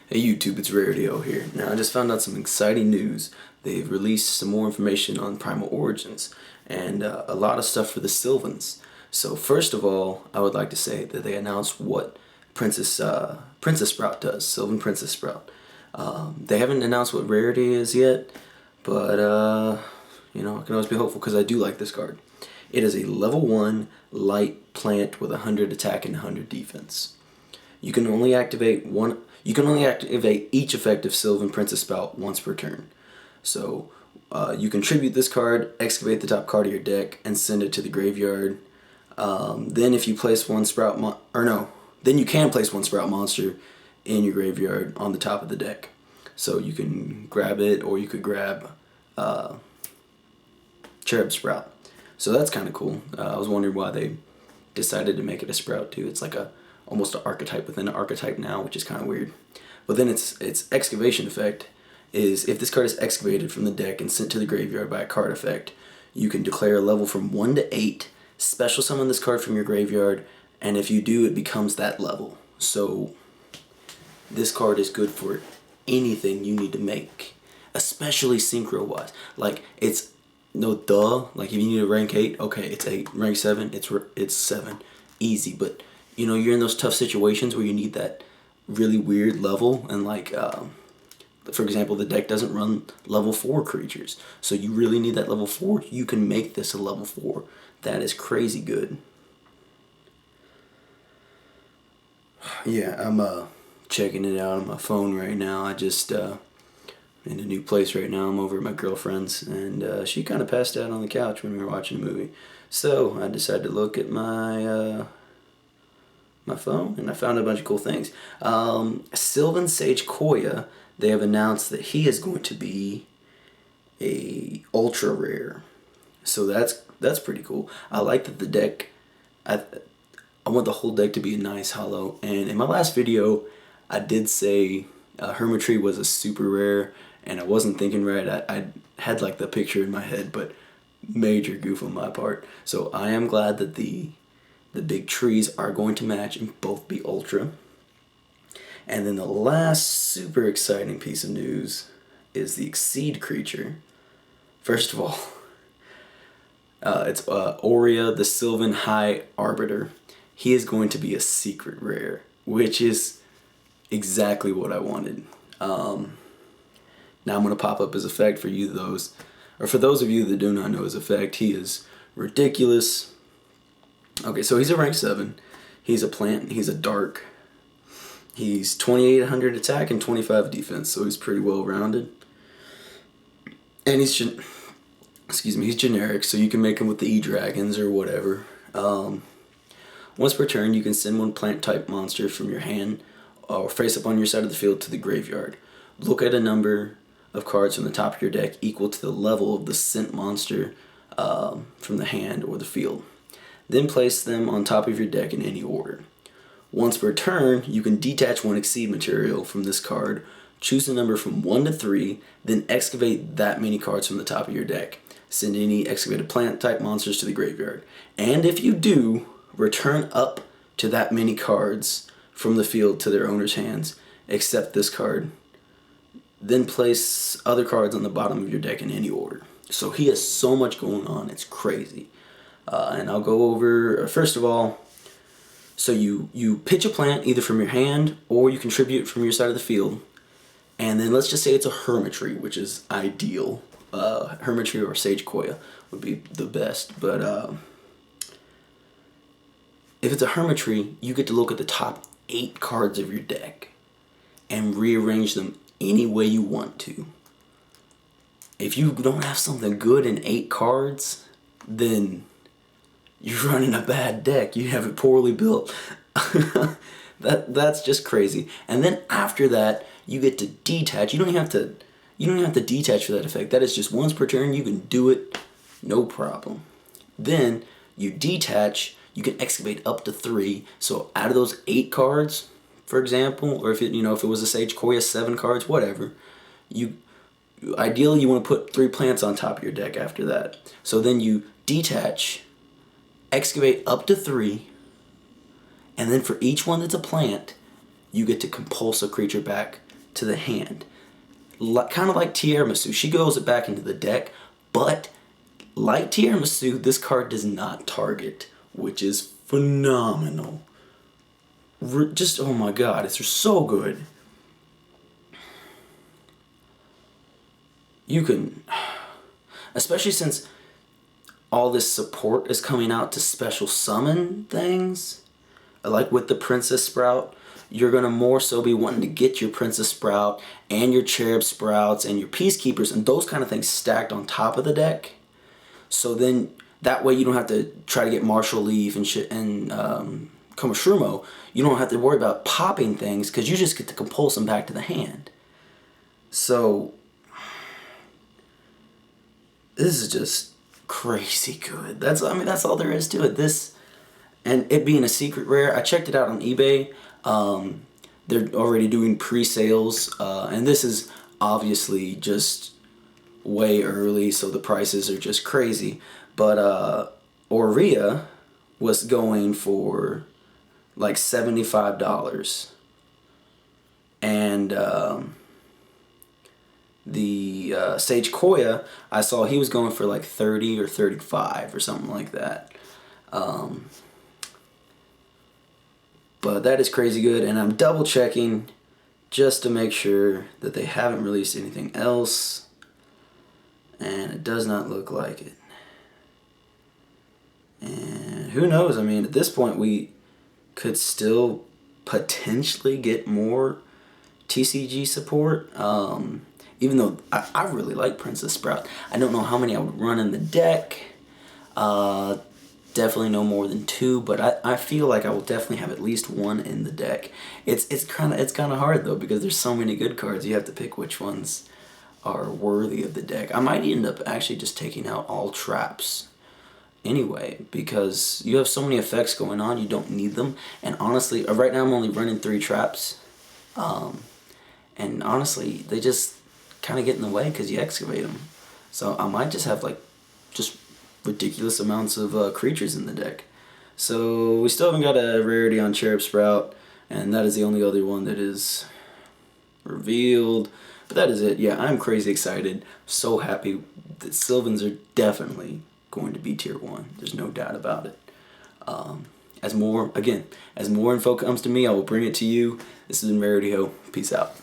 Hey YouTube, it's Raredio here. Now I just found out some exciting news. They've released some more information on Primal Origins and a lot of stuff for the Sylvans. So first of all, I would like to say that they announced what Princessprout does, Sylvan Princessprout. They haven't announced what rarity is yet, but I can always be hopeful because I do like this card. It is a level 1 light plant with 100 attack and 100 defense. You can only activate each effect of Sylvan Princessprout once per turn. So you contribute this card, excavate the top card of your deck, and send it to the graveyard. Then if you place one then you can place one Sprout monster in your graveyard on the top of the deck. So you can grab it, or you could grab Cherub Sprout. So that's kind of cool. I was wondering why they decided to make it a Sprout too. It's like almost an archetype within an archetype now, which is kind of weird. But then its excavation effect is if this card is excavated from the deck and sent to the graveyard by a card effect, you can declare a level from 1 to 8, special summon this card from your graveyard, and if you do, it becomes that level. So this card is good for anything you need to make, especially synchro wise. Like it's like if you need a rank 8, okay, it's 8. Rank 7, it's 7. Easy. But you're in those tough situations where you need that really weird level, and for example, the deck doesn't run level 4 creatures, so you really need that level 4. You can make this a level 4. That is crazy good. Yeah, I'm checking it out on my phone right now. I just in a new place right now. I'm over at my girlfriend's, and she kind of passed out on the couch when we were watching a movie. So I decided to look at my phone, and I found a bunch of cool things. Sylvan Sage Koya, they have announced that he is going to be a ultra rare. So that's pretty cool. I like that the deck. I want the whole deck to be a nice hollow. And in my last video, I did say Hermitry was a super rare, and I wasn't thinking right. I had like the picture in my head, but major goof on my part. So I am glad that the big trees are going to match and both be ultra. And then the last super exciting piece of news is the Exceed creature. First of all, it's Aurea, the Sylvan High Arbiter. He is going to be a secret rare, which is exactly what I wanted. Now I'm going to pop up his effect for those of you that do not know his effect. He is ridiculous. Okay, so he's a rank 7. He's a plant. He's a dark. He's 2800 attack and 25 defense, so he's pretty well rounded. And he's generic, so you can make him with the E-Dragons or whatever. Once per turn, you can send one plant type monster from your hand or face up on your side of the field to the graveyard. Look at a number of cards from the top of your deck equal to the level of the sent monster from the hand or the field. Then place them on top of your deck in any order. Once per turn, you can detach one Exceed material from this card, choose a number from 1 to 3, then excavate that many cards from the top of your deck. Send any excavated plant type monsters to the graveyard. And if you do, return up to that many cards from the field to their owner's hands, except this card. Then place other cards on the bottom of your deck in any order. So he has so much going on, it's crazy. And I'll go over, first of all, so you pitch a plant either from your hand or you contribute from your side of the field. And then let's just say it's a Hermitry, which is ideal. Hermitry or Sage Koya would be the best. But if it's a Hermitry, you get to look at the top 8 cards of your deck and rearrange them any way you want to. If you don't have something good in 8 cards, then you're running a bad deck. You have it poorly built. That's just crazy. And then after that, you get to detach. You don't have to detach for that effect. That is just once per turn. You can do it, no problem. Then you detach. You can excavate up to 3. So out of those 8 cards, for example, or if it was a Sage Koya 7 cards, whatever, ideally you want to put 3 plants on top of your deck after that. So then you detach, excavate up to 3, and then for each one that's a plant, you get to compulse a creature back to the hand. Kind of like Tiramisu. She goes back into the deck, but like Tiramisu, this card does not target, which is phenomenal. Just, oh my god, it's so good. You can, especially since all this support is coming out to special summon things, like with the Princessprout, you're going to more so be wanting to get your Princessprout and your Cherub Sprouts and your Peacekeepers and those kind of things stacked on top of the deck. So then that way you don't have to try to get Marshall Leaf and shit and Komashrumo. You don't have to worry about popping things because you just get to compulse them back to the hand. So this is just crazy good. That's all there is to it. This, and it being a secret rare, I checked it out on eBay. They're already doing pre-sales, and this is obviously just way early, so the prices are just crazy. But Aurea was going for like $75, and the Sage Koya, I saw he was going for like 30 or 35 or something like that. But that is crazy good, and I'm double checking just to make sure that they haven't released anything else, and it does not look like it. And who knows, I mean, at this point we could still potentially get more TCG support, even though I really like Princessprout. I don't know how many I would run in the deck. Definitely no more than 2, but I feel like I will definitely have at least 1 in the deck. It's kind of hard though, because there's so many good cards. You have to pick which ones are worthy of the deck. I might end up actually just taking out all traps anyway, because you have so many effects going on, you don't need them. And honestly, right now I'm only running 3 traps, and honestly they just kind of get in the way because you excavate them. So I might just have like just ridiculous amounts of creatures in the deck. So we still haven't got a rarity on Cherub Sprout, and that is the only other one that is revealed. But that is it. Yeah, I'm crazy excited. So happy that Sylvans are definitely going to be tier 1. There's no doubt about it. As more info comes to me, I will bring it to you. This has been Rarity Ho. Peace out.